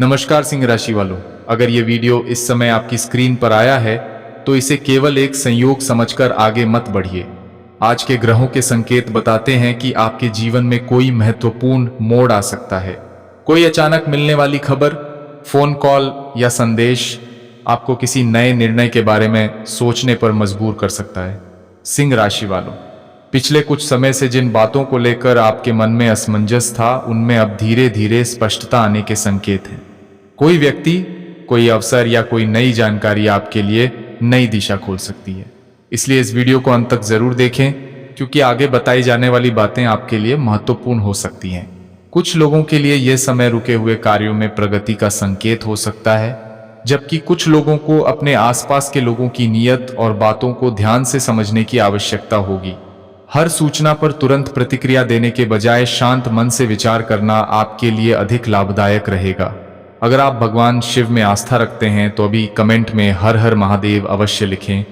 नमस्कार सिंह राशि वालों, अगर ये वीडियो इस समय आपकी स्क्रीन पर आया है तो इसे केवल एक संयोग समझकर आगे मत बढ़िए। आज के ग्रहों के संकेत बताते हैं कि आपके जीवन में कोई महत्वपूर्ण मोड़ आ सकता है। कोई अचानक मिलने वाली खबर, फोन कॉल या संदेश आपको किसी नए निर्णय के बारे में सोचने पर मजबूर कर सकता है। सिंह राशि वालों, पिछले कुछ समय से जिन बातों को लेकर आपके मन में असमंजस था, उनमें अब धीरे धीरे स्पष्टता आने के संकेत हैं। कोई व्यक्ति, कोई अवसर या कोई नई जानकारी आपके लिए नई दिशा खोल सकती है। इसलिए इस वीडियो को अंत तक जरूर देखें, क्योंकि आगे बताई जाने वाली बातें आपके लिए महत्वपूर्ण हो सकती हैं। कुछ लोगों के लिए यह समय रुके हुए कार्यों में प्रगति का संकेत हो सकता है, जबकि कुछ लोगों को अपने आसपास के लोगों की नीयत और बातों को ध्यान से समझने की आवश्यकता होगी। हर सूचना पर तुरंत प्रतिक्रिया देने के बजाय शांत मन से विचार करना आपके लिए अधिक लाभदायक रहेगा। अगर आप भगवान शिव में आस्था रखते हैं तो अभी कमेंट में हर हर महादेव अवश्य लिखें।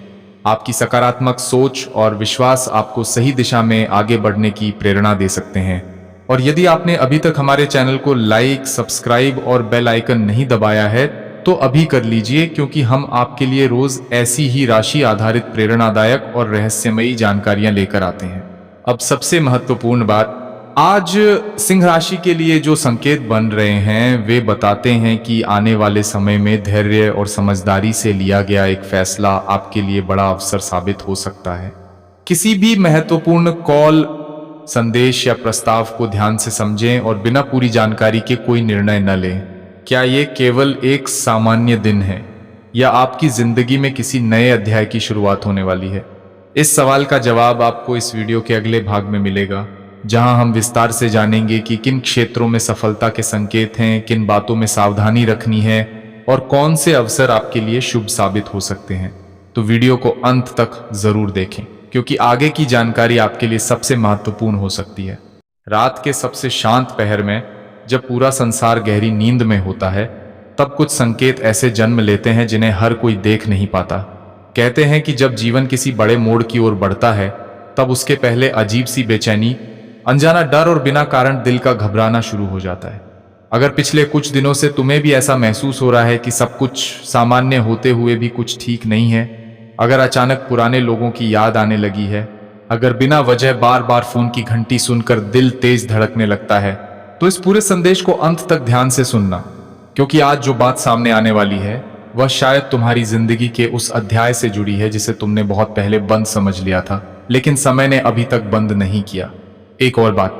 आपकी सकारात्मक सोच और विश्वास आपको सही दिशा में आगे बढ़ने की प्रेरणा दे सकते हैं। और यदि आपने अभी तक हमारे चैनल को लाइक, सब्सक्राइब और बेल आइकन नहीं दबाया है तो अभी कर लीजिए, क्योंकि हम आपके लिए रोज ऐसी ही राशि आधारित प्रेरणादायक और रहस्यमयी जानकारियां लेकर आते हैं। अब सबसे महत्वपूर्ण बात, आज सिंह राशि के लिए जो संकेत बन रहे हैं वे बताते हैं कि आने वाले समय में धैर्य और समझदारी से लिया गया एक फैसला आपके लिए बड़ा अवसर साबित हो सकता है। किसी भी महत्वपूर्ण कॉल, संदेश या प्रस्ताव को ध्यान से समझें और बिना पूरी जानकारी के कोई निर्णय न लें। क्या ये केवल एक सामान्य दिन है या आपकी जिंदगी में किसी नए अध्याय की शुरुआत होने वाली है? इस सवाल का जवाब आपको इस वीडियो के अगले भाग में मिलेगा, जहां हम विस्तार से जानेंगे कि किन क्षेत्रों में सफलता के संकेत हैं, किन बातों में सावधानी रखनी है और कौन से अवसर आपके लिए शुभ साबित हो सकते हैं। तो वीडियो को अंत तक जरूर देखें, क्योंकि आगे की जानकारी आपके लिए सबसे महत्वपूर्ण हो सकती है। रात के सबसे शांत पहर में, जब पूरा संसार गहरी नींद में होता है, तब कुछ संकेत ऐसे जन्म लेते हैं जिन्हें हर कोई देख नहीं पाता। कहते हैं कि जब जीवन किसी बड़े मोड़ की ओर बढ़ता है, तब उसके पहले अजीब सी बेचैनी, अनजाना डर और बिना कारण दिल का घबराना शुरू हो जाता है। अगर पिछले कुछ दिनों से तुम्हें भी ऐसा महसूस हो रहा है कि सब कुछ सामान्य होते हुए भी कुछ ठीक नहीं है, अगर अचानक पुराने लोगों की याद आने लगी है, अगर बिना वजह बार बार फोन की घंटी सुनकर दिल तेज धड़कने लगता है, तो इस पूरे संदेश को अंत तक ध्यान से सुनना, क्योंकि आज जो बात सामने आने वाली है वह शायद तुम्हारी जिंदगी के उस अध्याय से जुड़ी है जिसे तुमने बहुत पहले बंद समझ लिया था, लेकिन समय ने अभी तक बंद नहीं किया। एक और बात,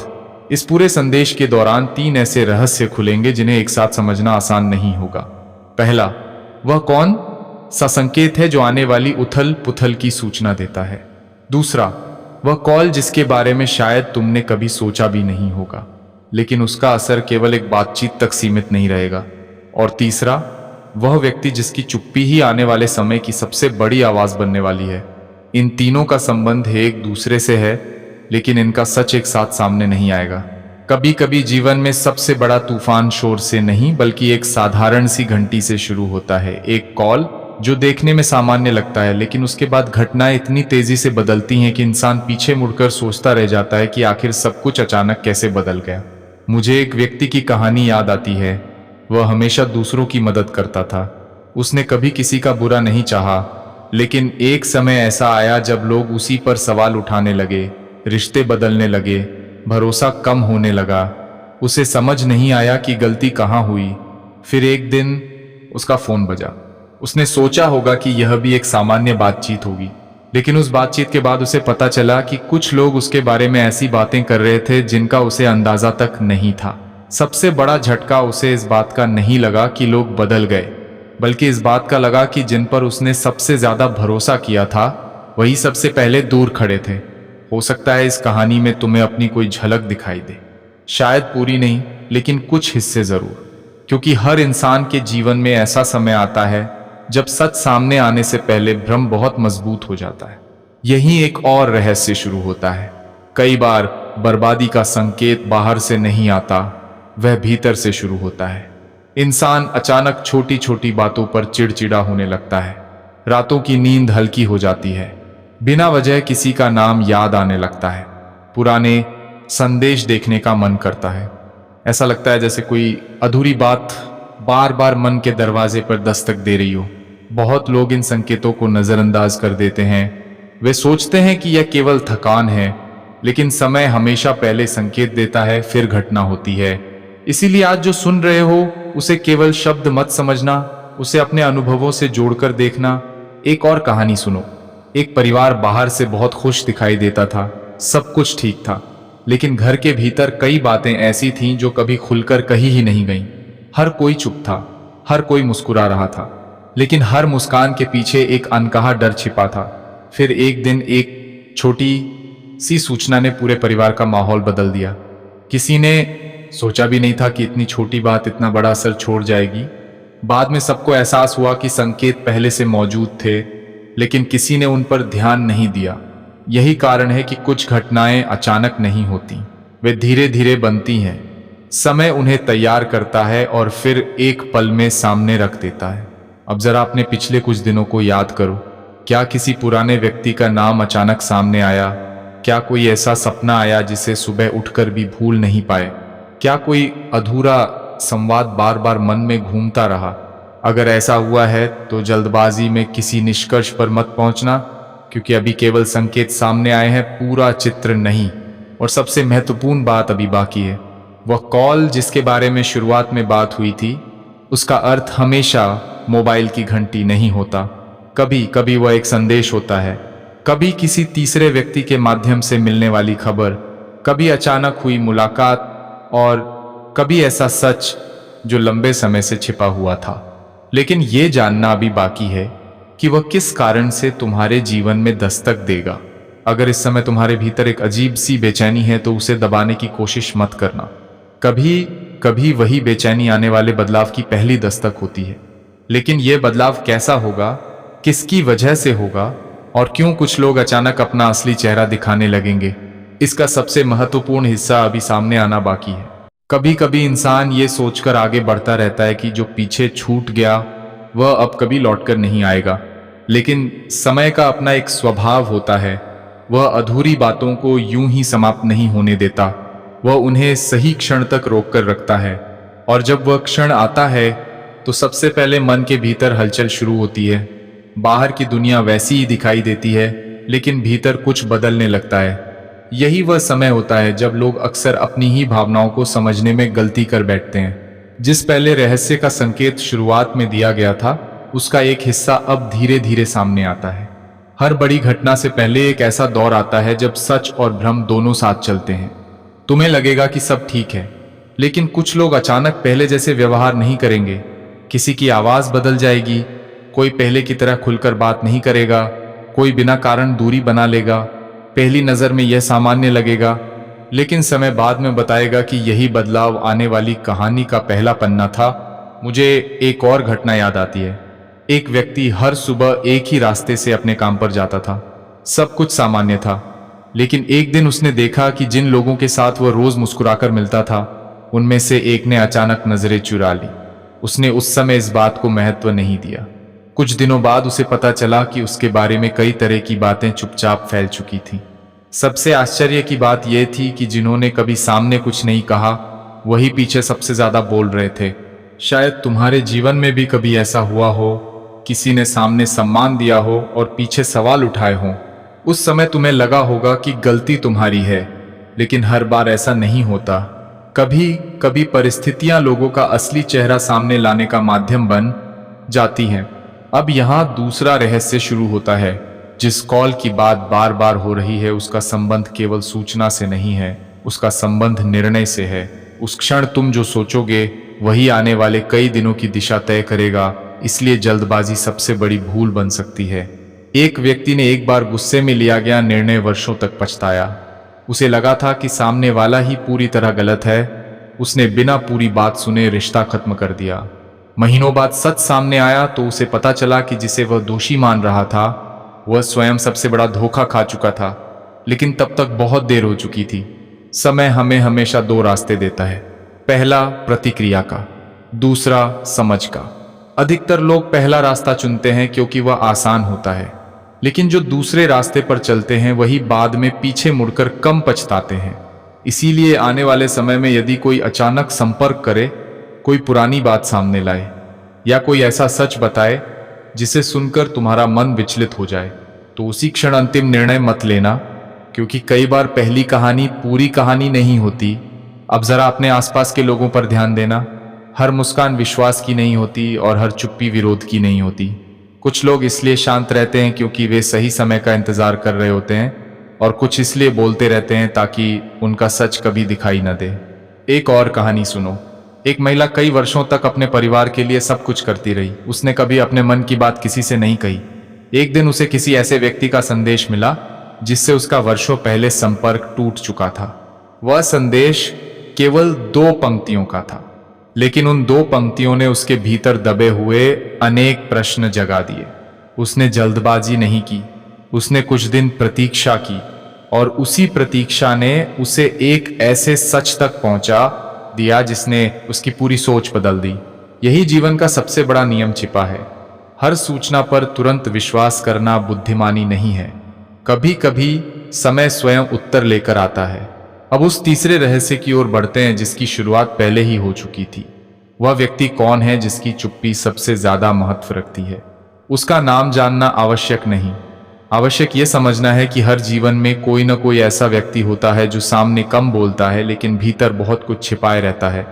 इस पूरे संदेश के दौरान 3 ऐसे रहस्य खुलेंगे जिन्हें एक साथ समझना आसान नहीं होगा। पहला, वह कौन सा संकेत है जो आने वाली उथल पुथल की सूचना देता है। दूसरा, वह कॉल जिसके बारे में शायद तुमने कभी सोचा भी नहीं होगा, लेकिन उसका असर केवल एक बातचीत तक सीमित नहीं रहेगा। और तीसरा, वह व्यक्ति जिसकी चुप्पी ही आने वाले समय की सबसे बड़ी आवाज बनने वाली है। इन तीनों का संबंध एक दूसरे से है, लेकिन इनका सच एक साथ सामने नहीं आएगा। कभी कभी जीवन में सबसे बड़ा तूफान शोर से नहीं, बल्कि एक साधारण सी घंटी से शुरू होता है। एक कॉल जो देखने में सामान्य लगता है, लेकिन उसके बाद घटनाएं इतनी तेजी से बदलती हैं कि इंसान पीछे मुड़कर सोचता रह जाता है कि आखिर सब कुछ अचानक कैसे बदल गया। मुझे एक व्यक्ति की कहानी याद आती है। वह हमेशा दूसरों की मदद करता था। उसने कभी किसी का बुरा नहीं चाहा, लेकिन एक समय ऐसा आया जब लोग उसी पर सवाल उठाने लगे, रिश्ते बदलने लगे, भरोसा कम होने लगा। उसे समझ नहीं आया कि गलती कहाँ हुई। फिर एक दिन उसका फोन बजा। उसने सोचा होगा कि यह भी एक सामान्य बातचीत होगी, लेकिन उस बातचीत के बाद उसे पता चला कि कुछ लोग उसके बारे में ऐसी बातें कर रहे थे जिनका उसे अंदाजा तक नहीं था। सबसे बड़ा झटका उसे इस बात का नहीं लगा कि लोग बदल गए, बल्कि इस बात का लगा कि जिन पर उसने सबसे ज्यादा भरोसा किया था वही सबसे पहले दूर खड़े थे। हो सकता है इस कहानी में तुम्हें अपनी कोई झलक दिखाई दे, शायद पूरी नहीं, लेकिन कुछ हिस्से जरूर, क्योंकि हर इंसान के जीवन में ऐसा समय आता है जब सच सामने आने से पहले भ्रम बहुत मजबूत हो जाता है। यही एक और रहस्य शुरू होता है। कई बार बर्बादी का संकेत बाहर से नहीं आता, वह भीतर से शुरू होता है। इंसान अचानक छोटी छोटी बातों पर चिड़चिड़ा होने लगता है, रातों की नींद हल्की हो जाती है, बिना वजह किसी का नाम याद आने लगता है, पुराने संदेश देखने का मन करता है। ऐसा लगता है जैसे कोई अधूरी बात बार बार मन के दरवाजे पर दस्तक दे रही हो। बहुत लोग इन संकेतों को नजरअंदाज कर देते हैं। वे सोचते हैं कि यह केवल थकान है, लेकिन समय हमेशा पहले संकेत देता है, फिर घटना होती है। इसीलिए आज जो सुन रहे हो उसे केवल शब्द मत समझना, उसे अपने अनुभवों से जोड़कर देखना। एक और कहानी सुनो। एक परिवार बाहर से बहुत खुश दिखाई देता था, सब कुछ ठीक था, लेकिन घर के भीतर कई बातें ऐसी थीं जो कभी खुलकर कही ही नहीं गईं। हर कोई चुप था, हर कोई मुस्कुरा रहा था, लेकिन हर मुस्कान के पीछे एक अनकहा डर छिपा था। फिर एक दिन एक छोटी सी सूचना ने पूरे परिवार का माहौल बदल दिया। किसी ने सोचा भी नहीं था कि इतनी छोटी बात इतना बड़ा असर छोड़ जाएगी। बाद में सबको एहसास हुआ कि संकेत पहले से मौजूद थे, लेकिन किसी ने उन पर ध्यान नहीं दिया। यही कारण है कि कुछ घटनाएं अचानक नहीं होती, वे धीरे धीरे बनती हैं। समय उन्हें तैयार करता है और फिर एक पल में सामने रख देता है। अब जरा अपने पिछले कुछ दिनों को याद करो। क्या किसी पुराने व्यक्ति का नाम अचानक सामने आया? क्या कोई ऐसा सपना आया जिसे सुबह उठकर भी भूल नहीं पाए? क्या कोई अधूरा संवाद बार बार मन में घूमता रहा? अगर ऐसा हुआ है तो जल्दबाजी में किसी निष्कर्ष पर मत पहुंचना, क्योंकि अभी केवल संकेत सामने आए हैं, पूरा चित्र नहीं। और सबसे महत्वपूर्ण बात अभी बाकी है। वह कॉल जिसके बारे में शुरुआत में बात हुई थी, उसका अर्थ हमेशा मोबाइल की घंटी नहीं होता। कभी कभी वह एक संदेश होता है, कभी किसी तीसरे व्यक्ति के माध्यम से मिलने वाली खबर, कभी अचानक हुई मुलाकात, और कभी ऐसा सच जो लंबे समय से छिपा हुआ था। लेकिन यह जानना अभी बाकी है कि वह किस कारण से तुम्हारे जीवन में दस्तक देगा। अगर इस समय तुम्हारे भीतर एक अजीब सी बेचैनी है तो उसे दबाने की कोशिश मत करना। कभी कभी वही बेचैनी आने वाले बदलाव की पहली दस्तक होती है। लेकिन यह बदलाव कैसा होगा, किसकी वजह से होगा, और क्यों कुछ लोग अचानक अपना असली चेहरा दिखाने लगेंगे, इसका सबसे महत्वपूर्ण हिस्सा अभी सामने आना बाकी है। कभी कभी इंसान ये सोचकर आगे बढ़ता रहता है कि जो पीछे छूट गया वह अब कभी लौटकर नहीं आएगा। लेकिन समय का अपना एक स्वभाव होता है, वह अधूरी बातों को यूं ही समाप्त नहीं होने देता। वह उन्हें सही क्षण तक रोक कर रखता है, और जब वह क्षण आता है तो सबसे पहले मन के भीतर हलचल शुरू होती है। बाहर की दुनिया वैसी ही दिखाई देती है, लेकिन भीतर कुछ बदलने लगता है। यही वह समय होता है जब लोग अक्सर अपनी ही भावनाओं को समझने में गलती कर बैठते हैं। जिस पहले रहस्य का संकेत शुरुआत में दिया गया था, उसका एक हिस्सा अब धीरे धीरे सामने आता है। हर बड़ी घटना से पहले एक ऐसा दौर आता है जब सच और भ्रम दोनों साथ चलते हैं। तुम्हें लगेगा कि सब ठीक है, लेकिन कुछ लोग अचानक पहले जैसे व्यवहार नहीं करेंगे। किसी की आवाज बदल जाएगी, कोई पहले की तरह खुलकर बात नहीं करेगा, कोई बिना कारण दूरी बना लेगा। पहली नजर में यह सामान्य लगेगा, लेकिन समय बाद में बताएगा कि यही बदलाव आने वाली कहानी का पहला पन्ना था। मुझे एक और घटना याद आती है। एक व्यक्ति हर सुबह एक ही रास्ते से अपने काम पर जाता था। सब कुछ सामान्य था, लेकिन एक दिन उसने देखा कि जिन लोगों के साथ वह रोज मुस्कुराकर मिलता था, उनमें से एक ने अचानक नजरें चुरा ली। उसने उस समय इस बात को महत्व नहीं दिया। कुछ दिनों बाद उसे पता चला कि उसके बारे में कई तरह की बातें चुपचाप फैल चुकी थीं। सबसे आश्चर्य की बात यह थी कि जिन्होंने कभी सामने कुछ नहीं कहा, वही पीछे सबसे ज्यादा बोल रहे थे। शायद तुम्हारे जीवन में भी कभी ऐसा हुआ हो, किसी ने सामने सम्मान दिया हो और पीछे सवाल उठाए हों। उस समय तुम्हें लगा होगा कि गलती तुम्हारी है, लेकिन हर बार ऐसा नहीं होता। कभी कभी परिस्थितियां लोगों का असली चेहरा सामने लाने का माध्यम बन जाती हैं। अब यहाँ दूसरा रहस्य शुरू होता है। जिस कॉल की बात बार बार हो रही है, उसका संबंध केवल सूचना से नहीं है, उसका संबंध निर्णय से है। उस क्षण तुम जो सोचोगे वही आने वाले कई दिनों की दिशा तय करेगा। इसलिए जल्दबाजी सबसे बड़ी भूल बन सकती है। एक व्यक्ति ने एक बार गुस्से में लिया गया निर्णय वर्षों तक पछताया। उसे लगा था कि सामने वाला ही पूरी तरह गलत है। उसने बिना पूरी बात सुने रिश्ता खत्म कर दिया। महीनों बाद सच सामने आया तो उसे पता चला कि जिसे वह दोषी मान रहा था, वह स्वयं सबसे बड़ा धोखा खा चुका था। लेकिन तब तक बहुत देर हो चुकी थी। समय हमें हमेशा दो रास्ते देता है, पहला प्रतिक्रिया का, दूसरा समझ का। अधिकतर लोग पहला रास्ता चुनते हैं क्योंकि वह आसान होता है, लेकिन जो दूसरे रास्ते पर चलते हैं वही बाद में पीछे मुड़कर कम पछताते हैं। इसीलिए आने वाले समय में यदि कोई अचानक संपर्क करे, कोई पुरानी बात सामने लाए या कोई ऐसा सच बताए जिसे सुनकर तुम्हारा मन विचलित हो जाए, तो उसी क्षण अंतिम निर्णय मत लेना, क्योंकि कई बार पहली कहानी पूरी कहानी नहीं होती। अब जरा अपने आसपास के लोगों पर ध्यान देना। हर मुस्कान विश्वास की नहीं होती और हर चुप्पी विरोध की नहीं होती। कुछ लोग इसलिए शांत रहते हैं क्योंकि वे सही समय का इंतजार कर रहे होते हैं, और कुछ इसलिए बोलते रहते हैं ताकि उनका सच कभी दिखाई न दे। एक और कहानी सुनो। एक महिला कई वर्षों तक अपने परिवार के लिए सब कुछ करती रही। उसने कभी अपने मन की बात किसी से नहीं कही। एक दिन उसे किसी ऐसे व्यक्ति का संदेश मिला जिससे उसका वर्षों पहले संपर्क टूट चुका था। वह संदेश केवल 2 पंक्तियों का था, लेकिन उन 2 पंक्तियों ने उसके भीतर दबे हुए अनेक प्रश्न जगा दिए। उसने जल्दबाजी नहीं की, उसने कुछ दिन प्रतीक्षा की, और उसी प्रतीक्षा ने उसे एक ऐसे सच तक पहुंचा दिया जिसने उसकी पूरी सोच बदल दी। यही जीवन का सबसे बड़ा नियम छिपा है। हर सूचना पर तुरंत विश्वास करना बुद्धिमानी नहीं है। कभी कभी समय स्वयं उत्तर लेकर आता है। अब उस तीसरे रहस्य की ओर बढ़ते हैं जिसकी शुरुआत पहले ही हो चुकी थी। वह व्यक्ति कौन है जिसकी चुप्पी सबसे ज्यादा महत्व रखती है? उसका नाम जानना आवश्यक नहीं, आवश्यक यह समझना है कि हर जीवन में कोई न कोई ऐसा व्यक्ति होता है जो सामने कम बोलता है लेकिन भीतर बहुत कुछ छिपाए रहता है।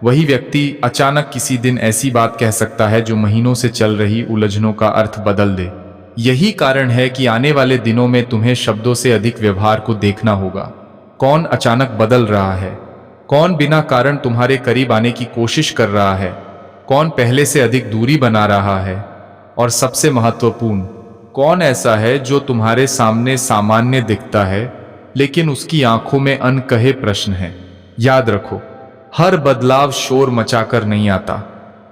वही व्यक्ति अचानक किसी दिन ऐसी बात कह सकता है जो महीनों से चल रही उलझनों का अर्थ बदल दे। यही कारण है कि आने वाले दिनों में तुम्हें शब्दों से अधिक व्यवहार को देखना होगा। कौन अचानक बदल रहा है? कौन बिना कारण तुम्हारे करीब आने की कोशिश कर रहा है? कौन पहले से अधिक दूरी बना रहा है? और सबसे महत्वपूर्ण, कौन ऐसा है जो तुम्हारे सामने सामान्य दिखता है लेकिन उसकी आंखों में अनकहे प्रश्न हैं? याद रखो, हर बदलाव शोर मचाकर नहीं आता।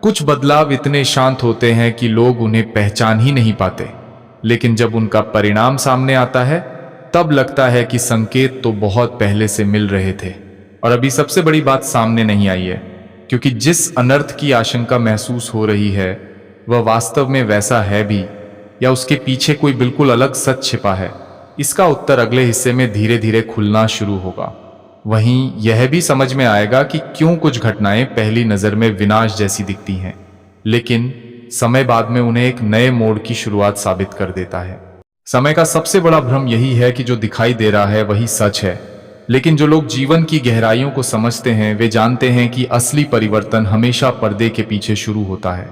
कुछ बदलाव इतने शांत होते हैं कि लोग उन्हें पहचान ही नहीं पाते, लेकिन जब उनका परिणाम सामने आता है तब लगता है कि संकेत तो बहुत पहले से मिल रहे थे। और अभी सबसे बड़ी बात सामने नहीं आई है, क्योंकि जिस अनर्थ की आशंका महसूस हो रही है वह वास्तव में वैसा है भी, या उसके पीछे कोई बिल्कुल अलग सच छिपा है। इसका उत्तर अगले हिस्से में धीरे धीरे खुलना शुरू होगा। वहीं यह भी समझ में आएगा कि क्यों कुछ घटनाएं पहली नजर में विनाश जैसी दिखती हैं, लेकिन समय बाद में उन्हें एक नए मोड़ की शुरुआत साबित कर देता है। समय का सबसे बड़ा भ्रम यही है कि जो दिखाई दे रहा है वही सच है, लेकिन जो लोग जीवन की गहराइयों को समझते हैं वे जानते हैं कि असली परिवर्तन हमेशा पर्दे के पीछे शुरू होता है।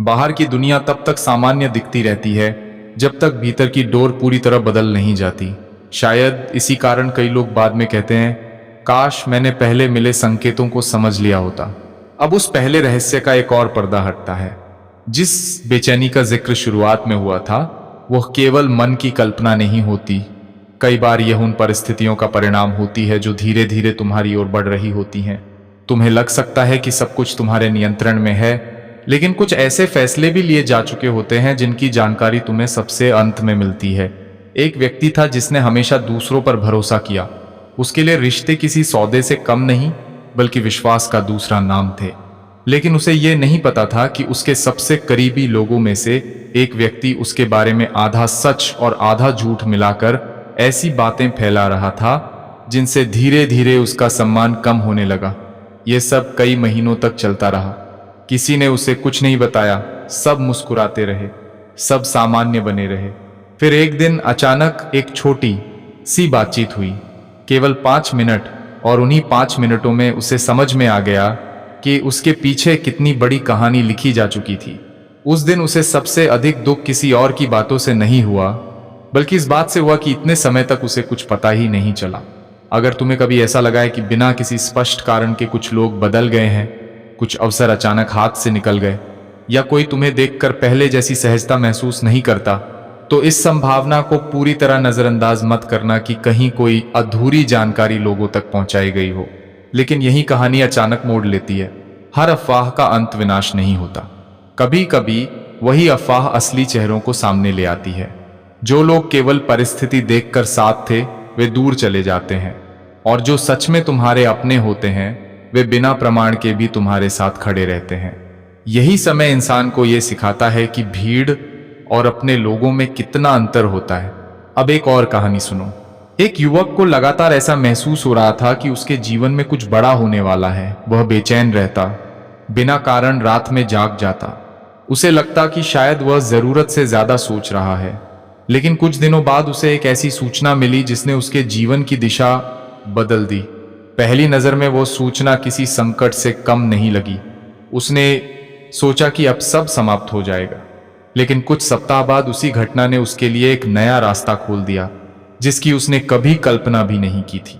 बाहर की दुनिया तब तक सामान्य दिखती रहती है जब तक भीतर की डोर पूरी तरह बदल नहीं जाती। शायद इसी कारण कई लोग बाद में कहते हैं, काश मैंने पहले मिले संकेतों को समझ लिया होता। अब उस पहले रहस्य का एक और पर्दा हटता है। जिस बेचैनी का जिक्र शुरुआत में हुआ था वह केवल मन की कल्पना नहीं होती। कई बार यह उन परिस्थितियों का परिणाम होती है जो धीरे धीरे तुम्हारी ओर बढ़ रही होती हैं। तुम्हें लग सकता है कि सब कुछ तुम्हारे नियंत्रण में है, लेकिन कुछ ऐसे फैसले भी लिए जा चुके होते हैं जिनकी जानकारी तुम्हें सबसे अंत में मिलती है। एक व्यक्ति था जिसने हमेशा दूसरों पर भरोसा किया। उसके लिए रिश्ते किसी सौदे से कम नहीं बल्कि विश्वास का दूसरा नाम थे। लेकिन उसे यह नहीं पता था कि उसके सबसे करीबी लोगों में से एक व्यक्ति उसके बारे में आधा सच और आधा झूठ मिलाकर ऐसी बातें फैला रहा था जिनसे धीरे धीरे उसका सम्मान कम होने लगा। यह सब कई महीनों तक चलता रहा। किसी ने उसे कुछ नहीं बताया, सब मुस्कुराते रहे, सब सामान्य बने रहे। फिर एक दिन अचानक एक छोटी सी बातचीत हुई, केवल 5 मिनट, और उन्हीं 5 मिनटों में उसे समझ में आ गया कि उसके पीछे कितनी बड़ी कहानी लिखी जा चुकी थी। उस दिन उसे सबसे अधिक दुख किसी और की बातों से नहीं हुआ, बल्कि इस बात से हुआ कि इतने समय तक उसे कुछ पता ही नहीं चला। अगर तुम्हें कभी ऐसा लगा है कि बिना किसी स्पष्ट कारण के कुछ लोग बदल गए हैं, कुछ अवसर अचानक हाथ से निकल गए, या कोई तुम्हें देखकर पहले जैसी सहजता महसूस नहीं करता, तो इस संभावना को पूरी तरह नजरअंदाज मत करना कि कहीं कोई अधूरी जानकारी लोगों तक पहुंचाई गई हो। लेकिन यही कहानी अचानक मोड़ लेती है। हर अफवाह का अंत विनाश नहीं होता। कभी कभी वही अफवाह असली चेहरों को सामने ले आती है। जो लोग केवल परिस्थिति देखकर साथ थे वे दूर चले जाते हैं, और जो सच में तुम्हारे अपने होते हैं वे बिना प्रमाण के भी तुम्हारे साथ खड़े रहते हैं। यही समय इंसान को यह सिखाता है कि भीड़ और अपने लोगों में कितना अंतर होता है। अब एक और कहानी सुनो। एक युवक को लगातार ऐसा महसूस हो रहा था कि उसके जीवन में कुछ बड़ा होने वाला है। वह बेचैन रहता, बिना कारण रात में जाग जाता। उसे लगता कि शायद वह जरूरत से ज्यादा सोच रहा है। लेकिन कुछ दिनों बाद उसे एक ऐसी सूचना मिली जिसने उसके जीवन की दिशा बदल दी। पहली नजर में वो सूचना किसी संकट से कम नहीं लगी। उसने सोचा कि अब सब समाप्त हो जाएगा, लेकिन कुछ सप्ताह बाद उसी घटना ने उसके लिए एक नया रास्ता खोल दिया जिसकी उसने कभी कल्पना भी नहीं की थी।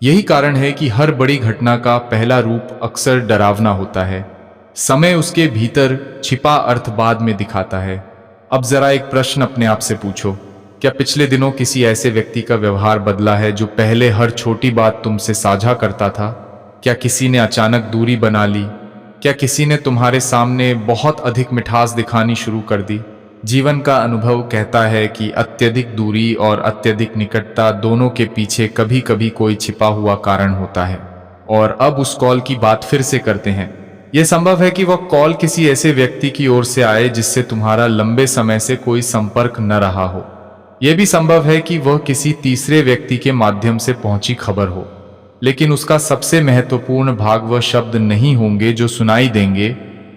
यही कारण है कि हर बड़ी घटना का पहला रूप अक्सर डरावना होता है। समय उसके भीतर छिपा अर्थ बाद में दिखाता है। अब जरा एक प्रश्न अपने आप से पूछो, क्या पिछले दिनों किसी ऐसे व्यक्ति का व्यवहार बदला है जो पहले हर छोटी बात तुमसे साझा करता था? क्या किसी ने अचानक दूरी बना ली? क्या किसी ने तुम्हारे सामने बहुत अधिक मिठास दिखानी शुरू कर दी? जीवन का अनुभव कहता है कि अत्यधिक दूरी और अत्यधिक निकटता दोनों के पीछे कभी कभी कोई छिपा हुआ कारण होता है। और अब उस कॉल की बात फिर से करते हैं। यह संभव है कि वह कॉल किसी ऐसे व्यक्ति की ओर से आए जिससे तुम्हारा लंबे समय से कोई संपर्क न रहा हो। यह भी संभव है कि वह किसी तीसरे व्यक्ति के माध्यम से पहुंची खबर हो, लेकिन उसका सबसे महत्वपूर्ण भाग वह शब्द नहीं होंगे जो सुनाई देंगे,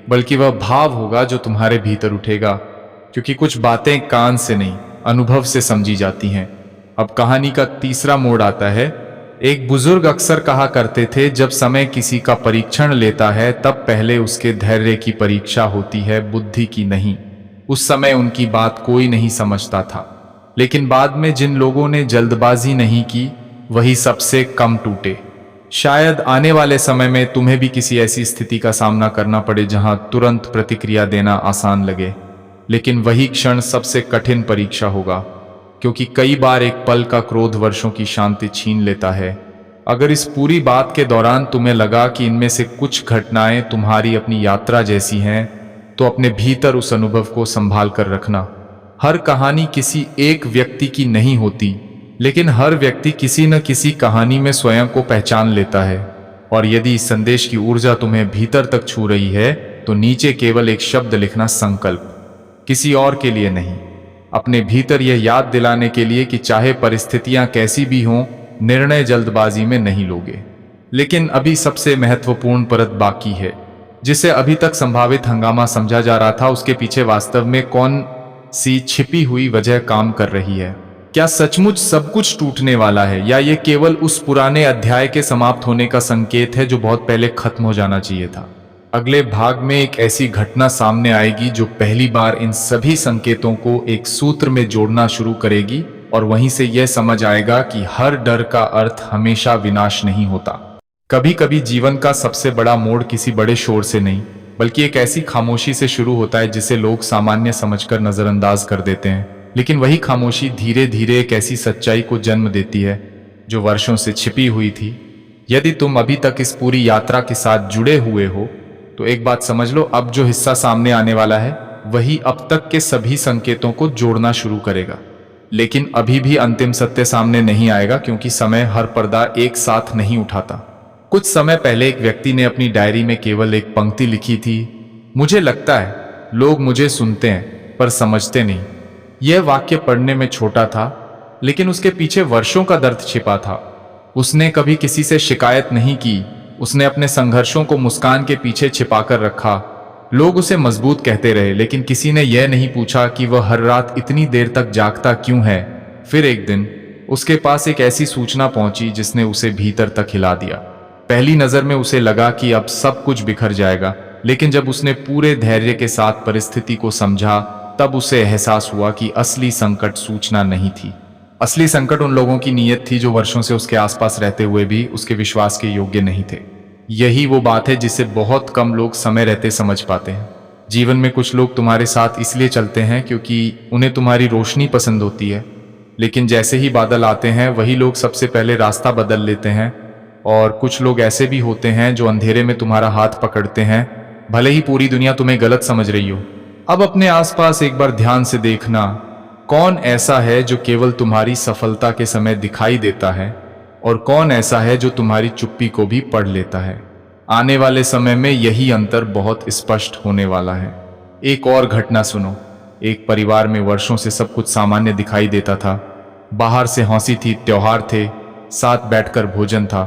बल्कि वह भाव होगा जो तुम्हारे भीतर उठेगा, क्योंकि कुछ बातें कान से नहीं, अनुभव से समझी जाती हैं। अब कहानी का तीसरा मोड़ आता है। एक बुजुर्ग अक्सर कहा करते थे, जब समय किसी का परीक्षण लेता है तब पहले उसके धैर्य की परीक्षा होती है, बुद्धि की नहीं। उस समय उनकी बात कोई नहीं समझता था, लेकिन बाद में जिन लोगों ने जल्दबाजी नहीं की वही सबसे कम टूटे। शायद आने वाले समय में तुम्हें भी किसी ऐसी स्थिति का सामना करना पड़े जहां तुरंत प्रतिक्रिया देना आसान लगे, लेकिन वही क्षण सबसे कठिन परीक्षा होगा, क्योंकि कई बार एक पल का क्रोध वर्षों की शांति छीन लेता है। अगर इस पूरी बात के दौरान तुम्हें लगा कि इनमें से कुछ घटनाएं तुम्हारी अपनी यात्रा जैसी हैं, तो अपने भीतर उस अनुभव को संभाल कर रखना। हर कहानी किसी एक व्यक्ति की नहीं होती, लेकिन हर व्यक्ति किसी न किसी कहानी में स्वयं को पहचान लेता है। और यदि इस संदेश की ऊर्जा तुम्हें भीतर तक छू रही है, तो नीचे केवल एक शब्द लिखना, संकल्प। किसी और के लिए नहीं, अपने भीतर यह याद दिलाने के लिए कि चाहे परिस्थितियां कैसी भी हों, निर्णय जल्दबाजी में नहीं लोगे। लेकिन अभी सबसे महत्वपूर्ण परत बाकी है, जिसे अभी तक संभावित हंगामा समझा जा रहा था, उसके पीछे वास्तव में कौन सी छिपी हुई वजह काम कर रही है। क्या सचमुच सब कुछ टूटने वाला है, या ये केवल उस पुराने अध्याय के समाप्त होने का संकेत है जो बहुत पहले खत्म हो जाना चाहिए था? अगले भाग में एक ऐसी घटना सामने आएगी जो पहली बार इन सभी संकेतों को एक सूत्र में जोड़ना शुरू करेगी, और वहीं से यह समझ आएगा कि हर डर का अर्थ हमेशा विनाश नहीं होता। कभी कभी जीवन का सबसे बड़ा मोड़ किसी बड़े शोर से नहीं, बल्कि एक ऐसी खामोशी से शुरू होता है जिसे लोग सामान्य समझकर नजरअंदाज कर देते हैं। लेकिन वही खामोशी धीरे धीरे एक ऐसी सच्चाई को जन्म देती है जो वर्षों से छिपी हुई थी। यदि तुम अभी तक इस पूरी यात्रा के साथ जुड़े हुए हो, तो एक बात समझ लो, अब जो हिस्सा सामने आने वाला है वही अब तक के सभी संकेतों को जोड़ना शुरू करेगा। लेकिन अभी भी अंतिम सत्य सामने नहीं आएगा, क्योंकि समय हर पर्दा एक साथ नहीं उठाता। कुछ समय पहले एक व्यक्ति ने अपनी डायरी में केवल एक पंक्ति लिखी थी, मुझे लगता है लोग मुझे सुनते हैं पर समझते नहीं। यह वाक्य पढ़ने में छोटा था, लेकिन उसके पीछे वर्षों का दर्द छिपा था। उसने कभी किसी से शिकायत नहीं की, उसने अपने संघर्षों को मुस्कान के पीछे छिपाकर रखा। लोग उसे मजबूत कहते रहे, लेकिन किसी ने यह नहीं पूछा कि वह हर रात इतनी देर तक जागता क्यों है। फिर एक दिन उसके पास एक ऐसी सूचना पहुंची जिसने उसे भीतर तक हिला दिया। पहली नजर में उसे लगा कि अब सब कुछ बिखर जाएगा, लेकिन जब उसने पूरे धैर्य के साथ परिस्थिति को समझा, तब उसे एहसास हुआ कि असली संकट सूचना नहीं थी। असली संकट उन लोगों की नीयत थी जो वर्षों से उसके आसपास रहते हुए भी उसके विश्वास के योग्य नहीं थे। यही वो बात है जिसे बहुत कम लोग समय रहते समझ पाते हैं। जीवन में कुछ लोग तुम्हारे साथ इसलिए चलते हैं क्योंकि उन्हें तुम्हारी रोशनी पसंद होती है, लेकिन जैसे ही बादल आते हैं वही लोग सबसे पहले रास्ता बदल लेते हैं। और कुछ लोग ऐसे भी होते हैं जो अंधेरे में तुम्हारा हाथ पकड़ते हैं, भले ही पूरी दुनिया तुम्हें गलत समझ रही हो। अब अपने आसपास एक बार ध्यान से देखना, कौन ऐसा है जो केवल तुम्हारी सफलता के समय दिखाई देता है, और कौन ऐसा है जो तुम्हारी चुप्पी को भी पढ़ लेता है। आने वाले समय में यही अंतर बहुत स्पष्ट होने वाला है। एक और घटना सुनो। एक परिवार में वर्षों से सब कुछ सामान्य दिखाई देता था। बाहर से हंसी थी, त्योहार थे, साथ बैठकर भोजन था,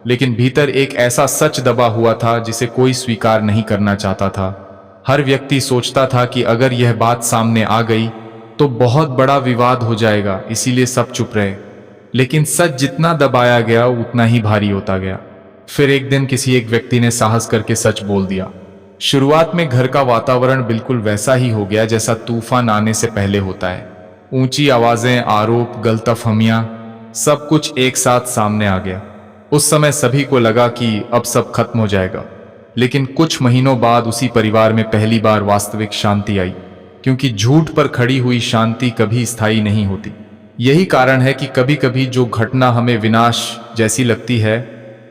लेकिन भीतर एक ऐसा सच दबा हुआ था जिसे कोई स्वीकार नहीं करना चाहता था। हर व्यक्ति सोचता था कि अगर यह बात सामने आ गई तो बहुत बड़ा विवाद हो जाएगा, इसीलिए सब चुप रहे। लेकिन सच जितना दबाया गया उतना ही भारी होता गया। फिर एक दिन किसी एक व्यक्ति ने साहस करके सच बोल दिया। शुरुआत में घर का वातावरण बिल्कुल वैसा ही हो गया जैसा तूफान आने से पहले होता है। ऊंची आवाजें, आरोप, गलतफहमियां, सब कुछ एक साथ सामने आ गया। उस समय सभी को लगा कि अब सब खत्म हो जाएगा। लेकिन कुछ महीनों बाद उसी परिवार में पहली बार वास्तविक शांति आई, क्योंकि झूठ पर खड़ी हुई शांति कभी स्थायी नहीं होती। यही कारण है कि कभी कभी जो घटना हमें विनाश जैसी लगती है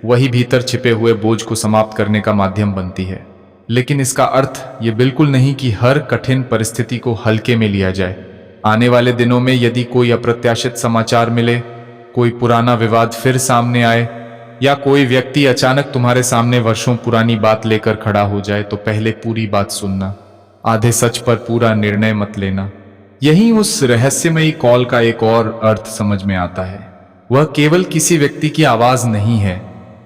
वही भीतर छिपे हुए बोझ को समाप्त करने का माध्यम बनती है। लेकिन इसका अर्थ ये बिल्कुल नहीं कि हर कठिन परिस्थिति को हल्के में लिया जाए। आने वाले दिनों में यदि कोई अप्रत्याशित समाचार मिले, कोई पुराना विवाद फिर सामने आए, या कोई व्यक्ति अचानक तुम्हारे सामने वर्षों पुरानी बात लेकर खड़ा हो जाए, तो पहले पूरी बात सुनना, आधे सच पर पूरा निर्णय मत लेना। यही उस रहस्यमयी कॉल का एक और अर्थ समझ में आता है। वह केवल किसी व्यक्ति की आवाज नहीं है,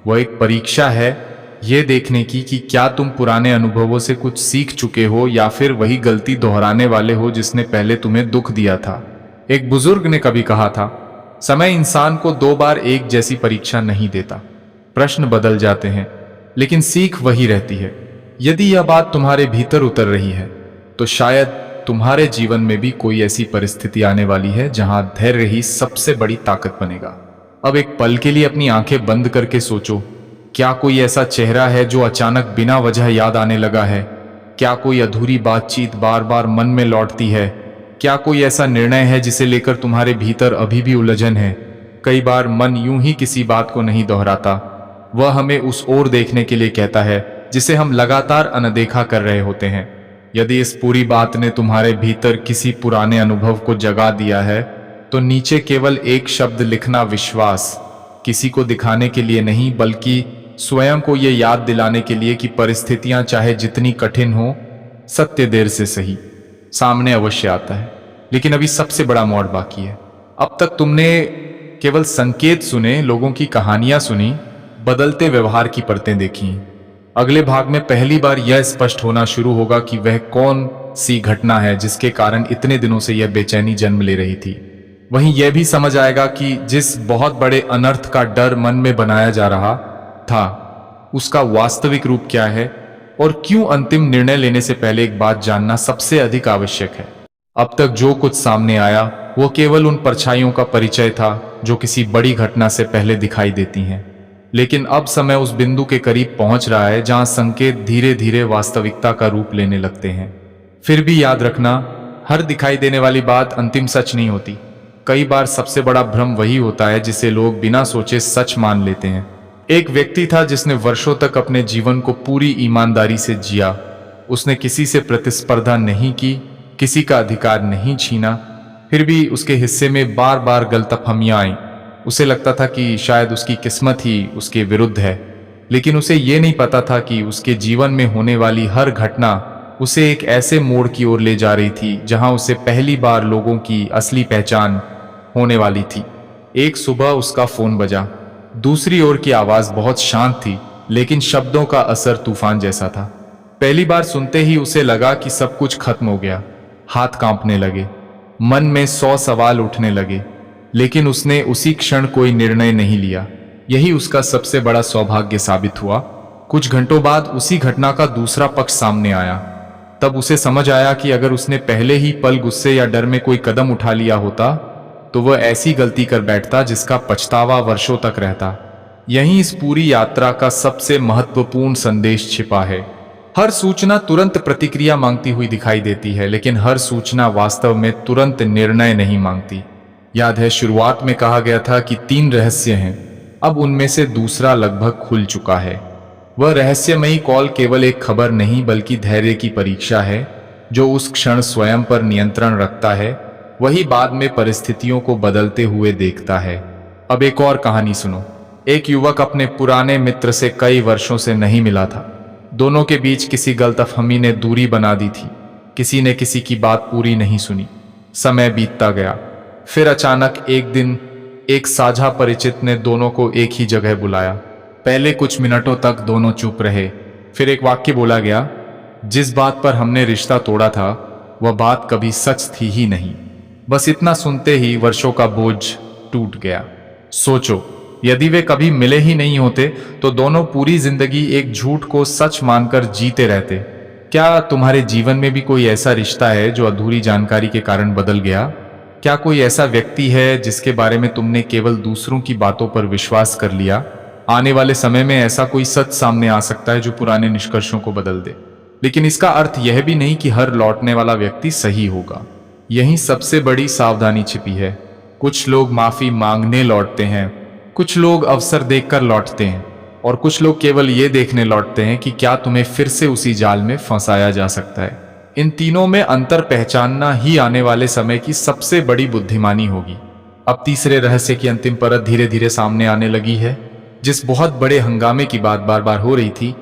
वह एक परीक्षा है, यह देखने की कि क्या तुम पुराने अनुभवों से कुछ सीख चुके हो या फिर वही गलती दोहराने वाले हो जिसने पहले तुम्हें दुख दिया था। एक बुजुर्ग ने कभी कहा था, समय इंसान को 2 बार एक जैसी परीक्षा नहीं देता। प्रश्न बदल जाते हैं लेकिन सीख वही रहती है। यदि यह बात तुम्हारे भीतर उतर रही है तो शायद तुम्हारे जीवन में भी कोई ऐसी परिस्थिति आने वाली है जहां धैर्य ही सबसे बड़ी ताकत बनेगा। अब एक पल के लिए अपनी आंखें बंद करके सोचो, क्या कोई ऐसा चेहरा है जो अचानक बिना वजह याद आने लगा है? क्या कोई अधूरी बातचीत बार बार मन में लौटती है? क्या कोई ऐसा निर्णय है जिसे लेकर तुम्हारे भीतर अभी भी उलझन है? कई बार मन यूं ही किसी बात को नहीं दोहराता, वह हमें उस ओर देखने के लिए कहता है जिसे हम लगातार अनदेखा कर रहे होते हैं। यदि इस पूरी बात ने तुम्हारे भीतर किसी पुराने अनुभव को जगा दिया है तो नीचे केवल एक शब्द लिखना, विश्वास। किसी को दिखाने के लिए नहीं, बल्कि स्वयं को यह याद दिलाने के लिए कि परिस्थितियां चाहे जितनी कठिन हो, सत्य देर से सही सामने अवश्य आता है। लेकिन अभी सबसे बड़ा मोड़ बाकी है। अब तक तुमने केवल संकेत सुने, लोगों की कहानियां सुनी, बदलते व्यवहार की परतें देखी। अगले भाग में पहली बार यह स्पष्ट होना शुरू होगा कि वह कौन सी घटना है जिसके कारण इतने दिनों से यह बेचैनी जन्म ले रही थी। वहीं यह भी समझ आएगा कि जिस बहुत बड़े अनर्थ का डर मन में बनाया जा रहा था उसका वास्तविक रूप क्या है, और क्यों अंतिम निर्णय लेने से पहले एक बात जानना सबसे अधिक आवश्यक है। अब तक जो कुछ सामने आया वो केवल उन परछाइयों का परिचय था जो किसी बड़ी घटना से पहले दिखाई देती हैं। लेकिन अब समय उस बिंदु के करीब पहुंच रहा है जहां संकेत धीरे धीरे वास्तविकता का रूप लेने लगते हैं। फिर भी याद रखना, हर दिखाई देने वाली बात अंतिम सच नहीं होती। कई बार सबसे बड़ा भ्रम वही होता है जिसे लोग बिना सोचे सच मान लेते हैं। एक व्यक्ति था जिसने वर्षों तक अपने जीवन को पूरी ईमानदारी से जिया। उसने किसी से प्रतिस्पर्धा नहीं की, किसी का अधिकार नहीं छीना, फिर भी उसके हिस्से में बार बार गलतफहमियां आईं। उसे लगता था कि शायद उसकी किस्मत ही उसके विरुद्ध है, लेकिन उसे ये नहीं पता था कि उसके जीवन में होने वाली हर घटना उसे एक ऐसे मोड़ की ओर ले जा रही थी जहां उसे पहली बार लोगों की असली पहचान होने वाली थी। एक सुबह उसका फोन बजा। दूसरी ओर की आवाज बहुत शांत थी, लेकिन शब्दों का असर तूफान जैसा था। पहली बार सुनते ही उसे लगा कि सब कुछ खत्म हो गया। हाथ कांपने लगे, मन में 100 सवाल उठने लगे, लेकिन उसने उसी क्षण कोई निर्णय नहीं लिया। यही उसका सबसे बड़ा सौभाग्य साबित हुआ। कुछ घंटों बाद उसी घटना का दूसरा पक्ष सामने आया। तब उसे समझ आया कि अगर उसने पहले ही पल गुस्से या डर में कोई कदम उठा लिया होता तो वह ऐसी गलती कर बैठता जिसका पछतावा वर्षों तक रहता। यहीं इस पूरी यात्रा का सबसे महत्वपूर्ण संदेश छिपा है। हर सूचना तुरंत प्रतिक्रिया मांगती हुई दिखाई देती है, लेकिन हर सूचना वास्तव में तुरंत निर्णय नहीं मांगती। याद है, शुरुआत में कहा गया था कि 3 रहस्य हैं। अब उनमें से दूसरा लगभग खुल चुका है। वह रहस्यमयी कॉल केवल एक खबर नहीं बल्कि धैर्य की परीक्षा है। जो उस क्षण स्वयं पर नियंत्रण रखता है वही बाद में परिस्थितियों को बदलते हुए देखता है। अब एक और कहानी सुनो। एक युवक अपने पुराने मित्र से कई वर्षों से नहीं मिला था। दोनों के बीच किसी गलतफहमी ने दूरी बना दी थी। किसी ने किसी की बात पूरी नहीं सुनी। समय बीतता गया। फिर अचानक एक दिन एक साझा परिचित ने दोनों को एक ही जगह बुलाया। पहले कुछ मिनटों तक दोनों चुप रहे। फिर एक वाक्य बोला गया, जिस बात पर हमने रिश्ता तोड़ा था वह बात कभी सच थी ही नहीं। बस इतना सुनते ही वर्षों का बोझ टूट गया। सोचो, यदि वे कभी मिले ही नहीं होते तो दोनों पूरी जिंदगी एक झूठ को सच मानकर जीते रहते। क्या तुम्हारे जीवन में भी कोई ऐसा रिश्ता है जो अधूरी जानकारी के कारण बदल गया? क्या कोई ऐसा व्यक्ति है जिसके बारे में तुमने केवल दूसरों की बातों पर विश्वास कर लिया? आने वाले समय में ऐसा कोई सच सामने आ सकता है जो पुराने निष्कर्षों को बदल दे। लेकिन इसका अर्थ यह भी नहीं कि हर लौटने वाला व्यक्ति सही होगा। यही सबसे बड़ी सावधानी छिपी है। कुछ लोग माफी मांगने लौटते हैं, कुछ लोग अवसर देखकर लौटते हैं, और कुछ लोग केवल ये देखने लौटते हैं कि क्या तुम्हें फिर से उसी जाल में फंसाया जा सकता है। इन तीनों में अंतर पहचानना ही आने वाले समय की सबसे बड़ी बुद्धिमानी होगी। अब तीसरे रहस्य की अंतिम परत धीरे धीरे सामने आने लगी है। जिस बहुत बड़े हंगामे की बात बार बार हो रही थी,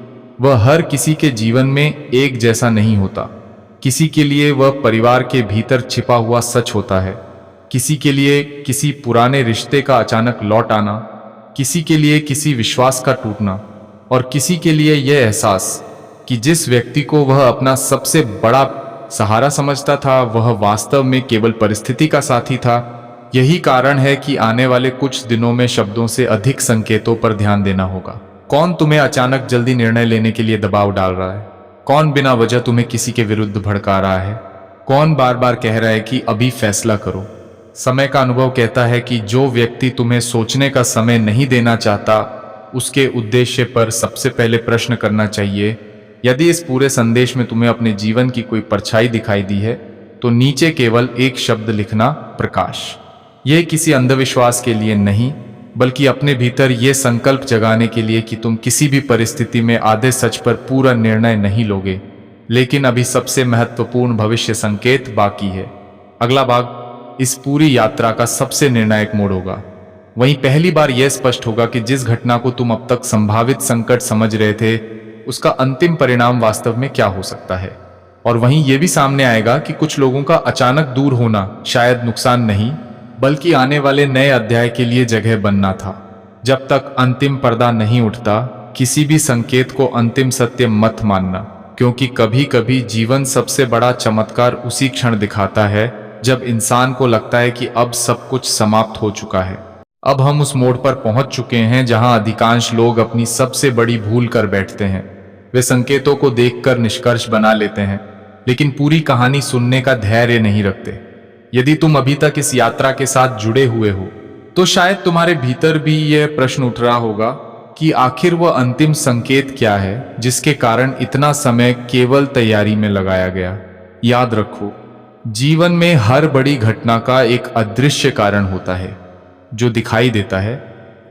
वह हर किसी के जीवन में एक जैसा नहीं होता। किसी के लिए वह परिवार के भीतर छिपा हुआ सच होता है, किसी के लिए किसी पुराने रिश्ते का अचानक लौट आना, किसी के लिए किसी विश्वास का टूटना, और किसी के लिए यह एहसास कि जिस व्यक्ति को वह अपना सबसे बड़ा सहारा समझता था वह वास्तव में केवल परिस्थिति का साथी था। यही कारण है कि आने वाले कुछ दिनों में शब्दों से अधिक संकेतों पर ध्यान देना होगा। कौन तुम्हें अचानक जल्दी निर्णय लेने के लिए दबाव डाल रहा है? कौन बिना वजह तुम्हें किसी के विरुद्ध भड़का रहा है? कौन बार बार कह रहा है कि अभी फैसला करो? समय का अनुभव कहता है कि जो व्यक्ति तुम्हें सोचने का समय नहीं देना चाहता, उसके उद्देश्य पर सबसे पहले प्रश्न करना चाहिए। यदि इस पूरे संदेश में तुम्हें अपने जीवन की कोई परछाई दिखाई दी है तो नीचे केवल एक शब्द लिखना, प्रकाश। यह किसी अंधविश्वास के लिए नहीं, बल्कि अपने भीतर यह संकल्प जगाने के लिए कि तुम किसी भी परिस्थिति में आधे सच पर पूरा निर्णय नहीं लोगे। लेकिन अभी सबसे महत्वपूर्ण भविष्य संकेत बाकी है। अगला भाग इस पूरी यात्रा का सबसे निर्णायक मोड़ होगा। वहीं पहली बार यह स्पष्ट होगा कि जिस घटना को तुम अब तक संभावित संकट समझ रहे थे, उसका अंतिम परिणाम वास्तव में क्या हो सकता है। और वहीं यह भी सामने आएगा कि कुछ लोगों का अचानक दूर होना शायद नुकसान नहीं, बल्कि आने वाले नए अध्याय के लिए जगह बनना था। जब तक अंतिम पर्दा नहीं उठता, किसी भी संकेत को अंतिम सत्य मत मानना, क्योंकि कभी कभी जीवन सबसे बड़ा चमत्कार उसी क्षण दिखाता है जब इंसान को लगता है कि अब सब कुछ समाप्त हो चुका है। अब हम उस मोड़ पर पहुंच चुके हैं जहां अधिकांश लोग अपनी सबसे बड़ी भूल कर बैठते हैं। वे संकेतों को देखकर निष्कर्ष बना लेते हैं, लेकिन पूरी कहानी सुनने का धैर्य नहीं रखते। यदि तुम अभी तक इस यात्रा के साथ जुड़े हुए हो, तो शायद तुम्हारे भीतर भी यह प्रश्न उठ रहा होगा कि आखिर वह अंतिम संकेत क्या है जिसके कारण इतना समय केवल तैयारी में लगाया गया। याद रखो, जीवन में हर बड़ी घटना का एक अदृश्य कारण होता है। जो दिखाई देता है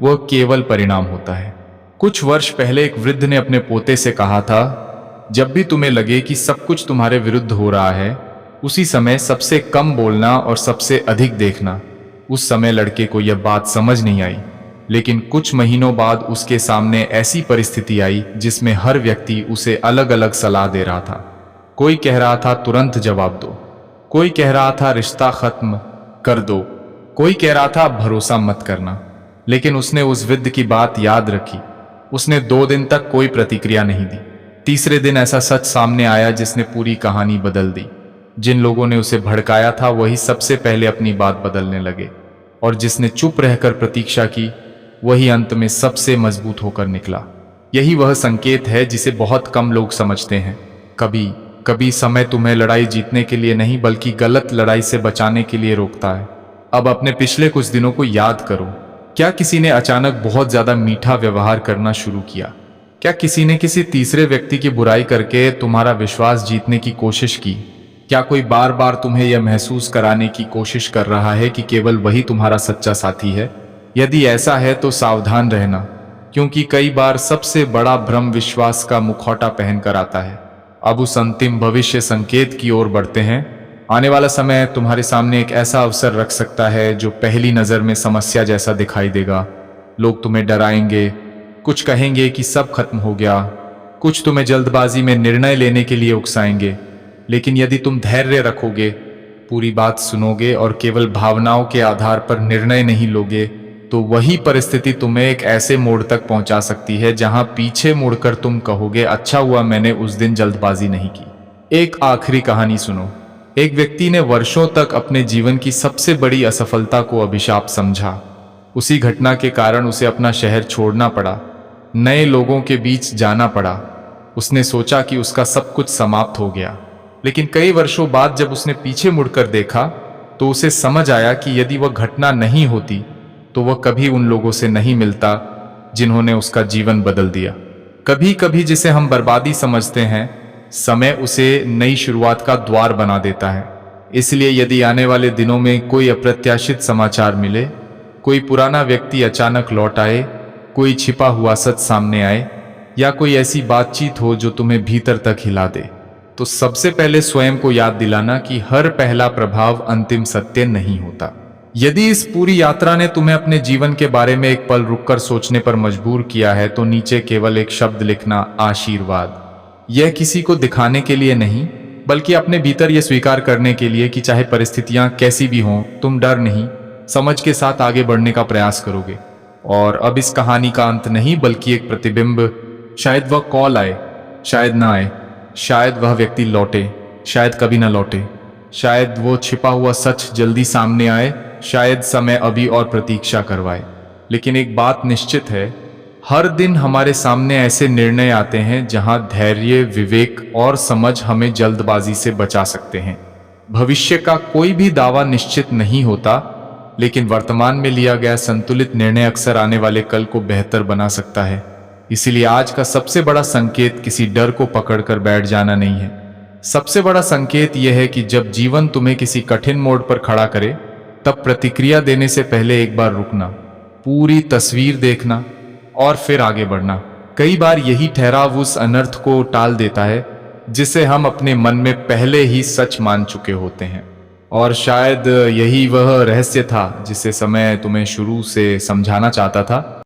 वह केवल परिणाम होता है। कुछ वर्ष पहले एक वृद्ध ने अपने पोते से कहा था, जब भी तुम्हें लगे कि सब कुछ तुम्हारे विरुद्ध हो रहा है, उसी समय सबसे कम बोलना और सबसे अधिक देखना। उस समय लड़के को यह बात समझ नहीं आई, लेकिन कुछ महीनों बाद उसके सामने ऐसी परिस्थिति आई जिसमें हर व्यक्ति उसे अलग अलग सलाह दे रहा था। कोई कह रहा था तुरंत जवाब दो, कोई कह रहा था रिश्ता खत्म कर दो, कोई कह रहा था भरोसा मत करना। लेकिन उसने उस वृद्ध की बात याद रखी। उसने 2 दिन तक कोई प्रतिक्रिया नहीं दी। तीसरे दिन ऐसा सच सामने आया जिसने पूरी कहानी बदल दी। जिन लोगों ने उसे भड़काया था वही सबसे पहले अपनी बात बदलने लगे, और जिसने चुप रहकर प्रतीक्षा की वही अंत में सबसे मजबूत होकर निकला। यही वह संकेत है जिसे बहुत कम लोग समझते हैं। कभी कभी समय तुम्हें लड़ाई जीतने के लिए नहीं, बल्कि गलत लड़ाई से बचाने के लिए रोकता है। अब अपने पिछले कुछ दिनों को याद करो। क्या किसी ने अचानक बहुत ज्यादा मीठा व्यवहार करना शुरू किया? क्या किसी ने किसी तीसरे व्यक्ति की बुराई करके तुम्हारा विश्वास जीतने की कोशिश की? क्या कोई बार बार तुम्हें यह महसूस कराने की कोशिश कर रहा है कि केवल वही तुम्हारा सच्चा साथी है? यदि ऐसा है तो सावधान रहना, क्योंकि कई बार सबसे बड़ा भ्रम विश्वास का मुखौटा पहनकर आता है। अब उस अंतिम भविष्य संकेत की ओर बढ़ते हैं। आने वाला समय तुम्हारे सामने एक ऐसा अवसर रख सकता है जो पहली नजर में समस्या जैसा दिखाई देगा। लोग तुम्हें डराएंगे, कुछ कहेंगे कि सब खत्म हो गया, कुछ तुम्हें जल्दबाजी में निर्णय लेने के लिए उकसाएंगे। लेकिन यदि तुम धैर्य रखोगे, पूरी बात सुनोगे और केवल भावनाओं के आधार पर निर्णय नहीं लोगे, तो वही परिस्थिति तुम्हें एक ऐसे मोड़ तक पहुंचा सकती है जहां पीछे मुड़कर तुम कहोगे, अच्छा हुआ मैंने उस दिन जल्दबाजी नहीं की। एक आखिरी कहानी सुनो। एक व्यक्ति ने वर्षों तक अपने जीवन की सबसे बड़ी असफलता को अभिशाप समझा। उसी घटना के कारण उसे अपना शहर छोड़ना पड़ा, नए लोगों के बीच जाना पड़ा। उसने सोचा कि उसका सब कुछ समाप्त हो गया, लेकिन कई वर्षों बाद जब उसने पीछे मुड़कर देखा तो उसे समझ आया कि यदि वह घटना नहीं होती तो वह कभी उन लोगों से नहीं मिलता जिन्होंने उसका जीवन बदल दिया। कभी कभी जिसे हम बर्बादी समझते हैं, समय उसे नई शुरुआत का द्वार बना देता है। इसलिए यदि आने वाले दिनों में कोई अप्रत्याशित समाचार मिले, कोई पुराना व्यक्ति अचानक लौट आए, कोई छिपा हुआ सच सामने आए, या कोई ऐसी बातचीत हो जो तुम्हें भीतर तक हिला दे, तो सबसे पहले स्वयं को याद दिलाना कि हर पहला प्रभाव अंतिम सत्य नहीं होता। यदि इस पूरी यात्रा ने तुम्हें अपने जीवन के बारे में एक पल रुककर सोचने पर मजबूर किया है, तो नीचे केवल एक शब्द लिखना, आशीर्वाद। यह किसी को दिखाने के लिए नहीं, बल्कि अपने भीतर यह स्वीकार करने के लिए कि चाहे परिस्थितियां कैसी भी हों, तुम डर नहीं, समझ के साथ आगे बढ़ने का प्रयास करोगे। और अब इस कहानी का अंत नहीं, बल्कि एक प्रतिबिंब। शायद वह कॉल आए, शायद ना आए, शायद वह व्यक्ति लौटे, शायद कभी ना लौटे, शायद वो छिपा हुआ सच जल्दी सामने आए, शायद समय अभी और प्रतीक्षा करवाए। लेकिन एक बात निश्चित है, हर दिन हमारे सामने ऐसे निर्णय आते हैं जहां धैर्य, विवेक और समझ हमें जल्दबाजी से बचा सकते हैं। भविष्य का कोई भी दावा निश्चित नहीं होता, लेकिन वर्तमान में लिया गया संतुलित निर्णय अक्सर आने वाले कल को बेहतर बना सकता है। इसीलिए आज का सबसे बड़ा संकेत किसी डर को पकड़कर बैठ जाना नहीं है। सबसे बड़ा संकेत यह है कि जब जीवन तुम्हें किसी कठिन मोड़ पर खड़ा करे, तब प्रतिक्रिया देने से पहले एक बार रुकना, पूरी तस्वीर देखना और फिर आगे बढ़ना। कई बार यही ठहराव उस अनर्थ को टाल देता है जिसे हम अपने मन में पहले ही सच मान चुके होते हैं। और शायद यही वह रहस्य था जिसे समय तुम्हें शुरू से समझाना चाहता था।